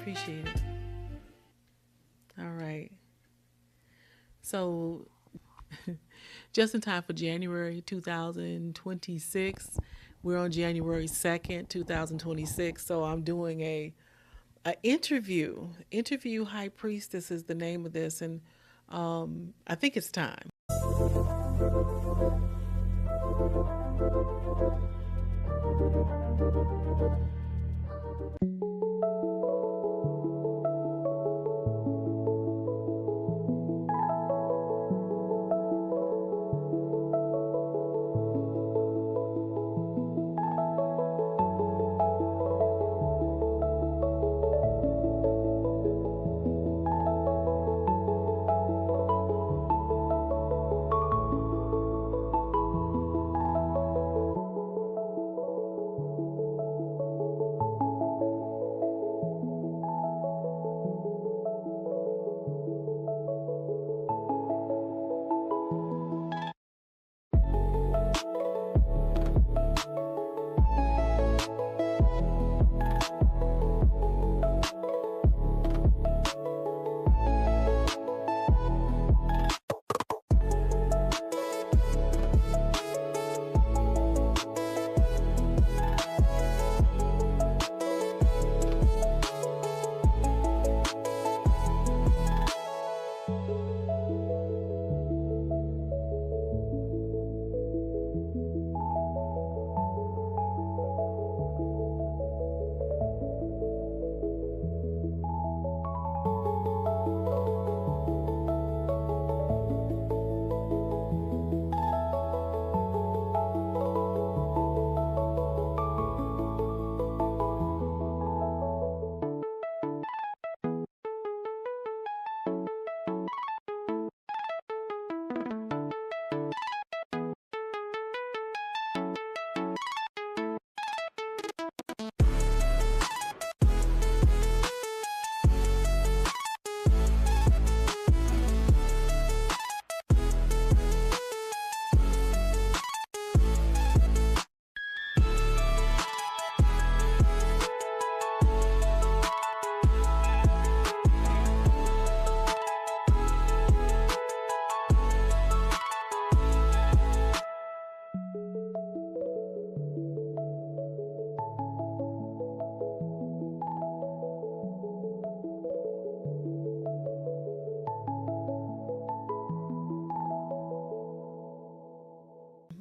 appreciate it. All right. So just in time for January 2026. We're on January 2nd, 2026. So I'm doing a interview. Interview High Priestess is the name of this, and I think it's time.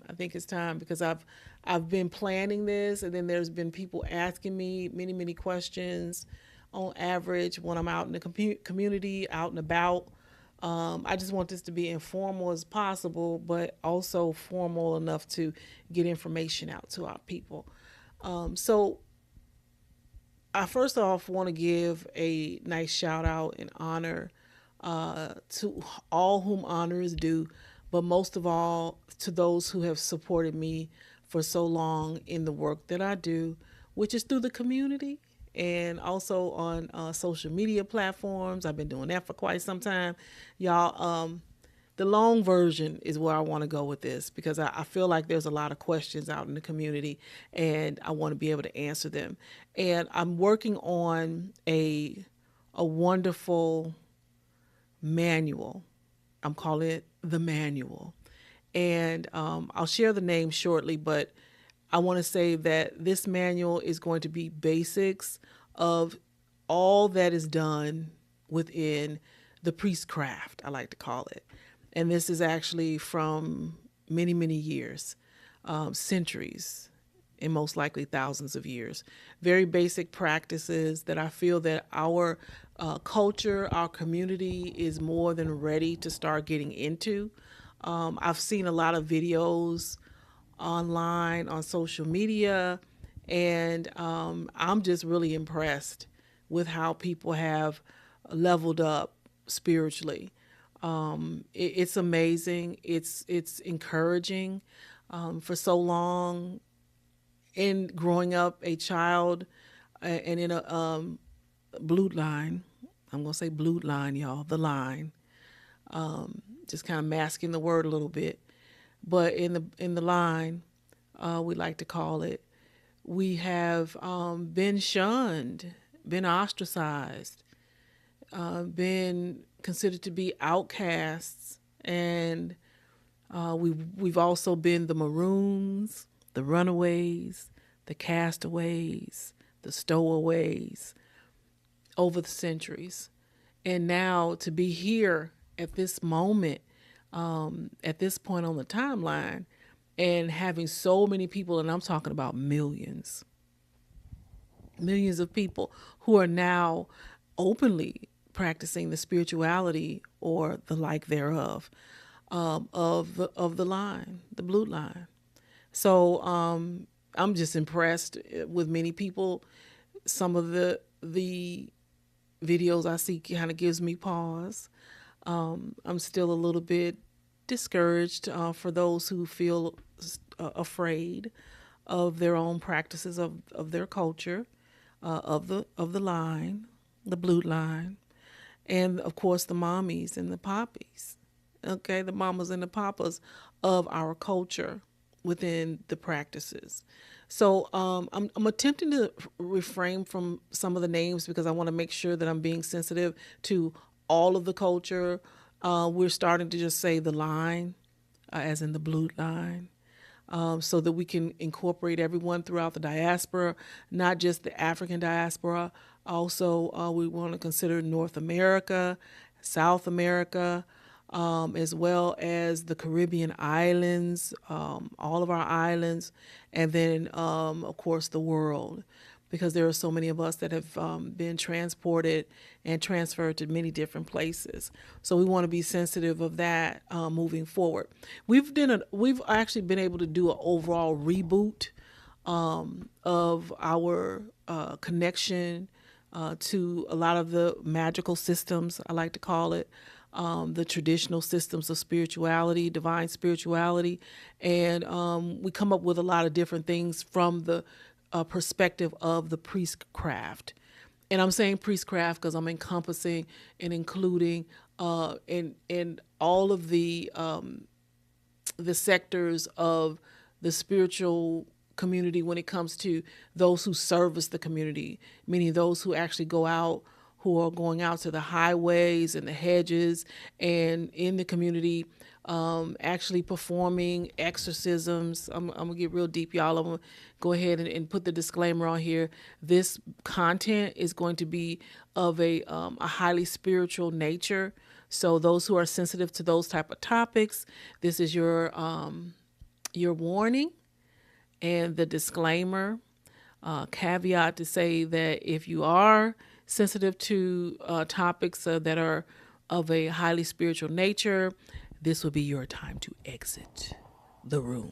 I think it's time because I've been planning this, and then there's been people asking me many questions on average when I'm out in the community, out and about. I just want this to be informal as possible, but also formal enough to get information out to our people. So I first off want to give a nice shout out and honor to all whom honor is due, but most of all to those who have supported me for so long in the work that I do, which is through the community and also on social media platforms. I've been doing that for quite some time. Y'all, the long version is where I want to go with this because I feel like there's a lot of questions out in the community and I want to be able to answer them. And I'm working on a wonderful manual. I'm calling it the manual. And I'll share the name shortly, but I want to say that this manual is going to be basics of all that is done within the priestcraft, I like to call it. And this is actually from many years, centuries, and most likely thousands of years. Very basic practices that I feel that our culture, our community is more than ready to start getting into. I've seen a lot of videos online, on social media, and I'm just really impressed with how people have leveled up spiritually. It's amazing. It's encouraging. For so long, in growing up a child and in a blood line, I'm gonna say blood line, y'all, the line. Just kind of masking the word a little bit, but in the line, we like to call it, we have been shunned been ostracized, been considered to be outcasts, and we've also been the maroons, the runaways, the castaways, the stowaways over the centuries. And now to be here at this moment, at this point on the timeline, and having so many people, and I'm talking about millions of people who are now openly practicing the spirituality or the like thereof, of the line, the blue line. So I'm just impressed with many people. Some of the videos I see kind of gives me pause. I'm still a little bit discouraged for those who feel afraid of their own practices of their culture, of the line, the blue line, and of course the mommies and the poppies. Okay, the mamas and the papas of our culture within the practices. So I'm attempting to refrain from some of the names because I want to make sure that I'm being sensitive to all of the culture. We're starting to just say the line, as in the blue line, so that we can incorporate everyone throughout the diaspora, not just the African diaspora. Also, we want to consider North America, South America, as well as the Caribbean islands, all of our islands, and then, of course, the world, because there are so many of us that have been transported and transferred to many different places. So we want to be sensitive of that moving forward. We've actually been able to do an overall reboot of our connection to a lot of the magical systems, I like to call it, the traditional systems of spirituality, divine spirituality. And we come up with a lot of different things from the perspective of the priestcraft. And I'm saying priestcraft because I'm encompassing and including in all of the sectors of the spiritual community when it comes to those who service the community, meaning those who actually go out, who are going out to the highways and the hedges and in the community, actually performing exorcisms. I'm going to get real deep, y'all. I'm going to go ahead and put the disclaimer on here. This content is going to be of a highly spiritual nature. So those who are sensitive to those type of topics, this is your warning and the disclaimer, caveat to say that if you are sensitive to topics that are of a highly spiritual nature, this will be your time to exit the room,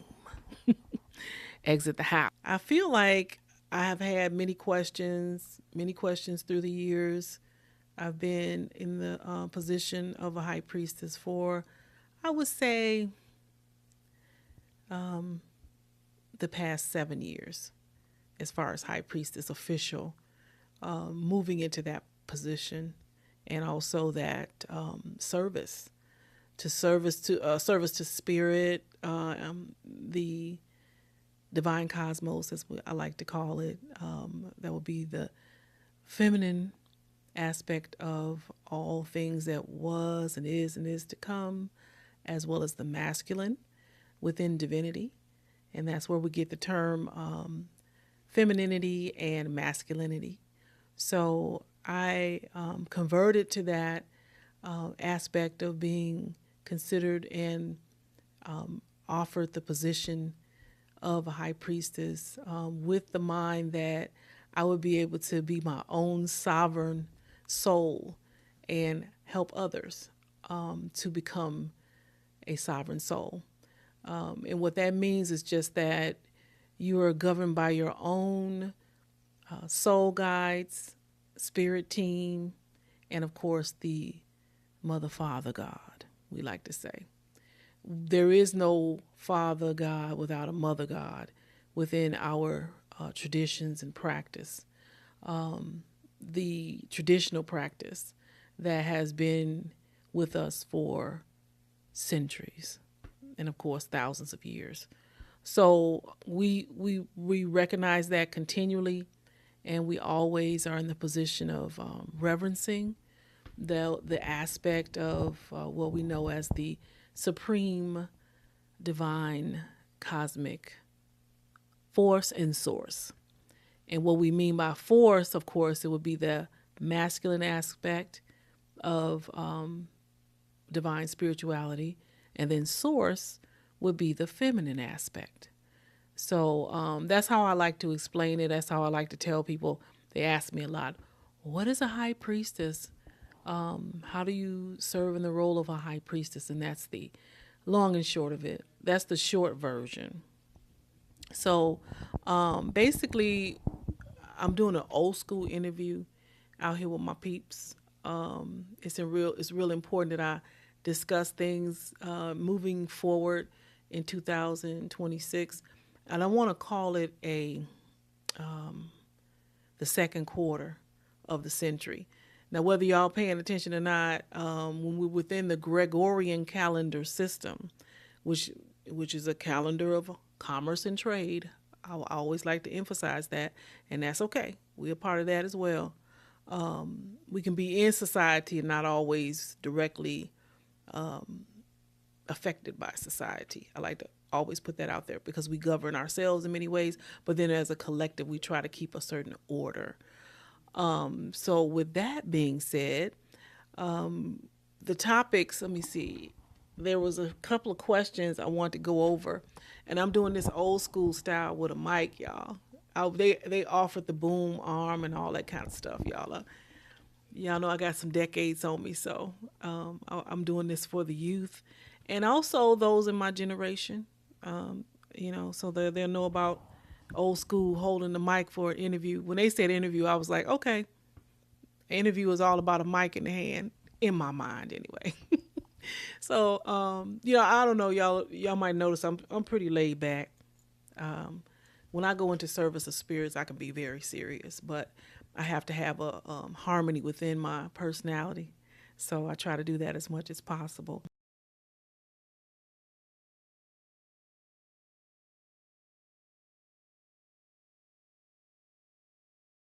exit the house. I feel like I have had many questions through the years. I've been in the position of a high priestess for, I would say, the past 7 years, as far as high priestess official, moving into that position, and also that service to spirit, the divine cosmos, as I like to call it. That will be the feminine aspect of all things that was and is to come, as well as the masculine within divinity. And that's where we get the term femininity and masculinity. So I converted to that aspect of being considered and offered the position of a high priestess with the mind that I would be able to be my own sovereign soul and help others to become a sovereign soul. And what that means is just that you are governed by your own soul guides, spirit team, and of course the Mother, Father, God, we like to say. There is no Father God without a Mother God within our traditions and practice. The traditional practice that has been with us for centuries and of course thousands of years. So we recognize that continually, and we always are in the position of reverencing the aspect of what we know as the supreme divine cosmic force and source. And what we mean by force, of course, it would be the masculine aspect of divine spirituality, and then source would be the feminine aspect. So that's how I like to explain it. That's how I like to tell people. They ask me a lot, what is a high priestess? How do you serve in the role of a high priestess? And that's the long and short of it. That's the short version. So basically, I'm doing an old school interview out here with my peeps. It's real important that I discuss things moving forward in 2026, and I want to call it the second quarter of the century. Now, whether y'all paying attention or not, when we're within the Gregorian calendar system, which is a calendar of commerce and trade, I always like to emphasize that, and that's okay. We're a part of that as well. We can be in society and not always directly affected by society. I like to always put that out there because we govern ourselves in many ways, but then as a collective, we try to keep a certain order. So with that being said, the topics, let me see. There was a couple of questions I want to go over, and I'm doing this old school style with a mic, y'all. They offered the boom arm and all that kind of stuff, y'all. Y'all know I got some decades on me, so I'm doing this for the youth and also those in my generation. So they'll know about old school holding the mic for an interview. When they said interview, I was like, okay, interview is all about a mic in the hand, in my mind anyway. So, I don't know, y'all might notice I'm pretty laid back. When I go into service of spirits, I can be very serious, but I have to have a harmony within my personality. So I try to do that as much as possible.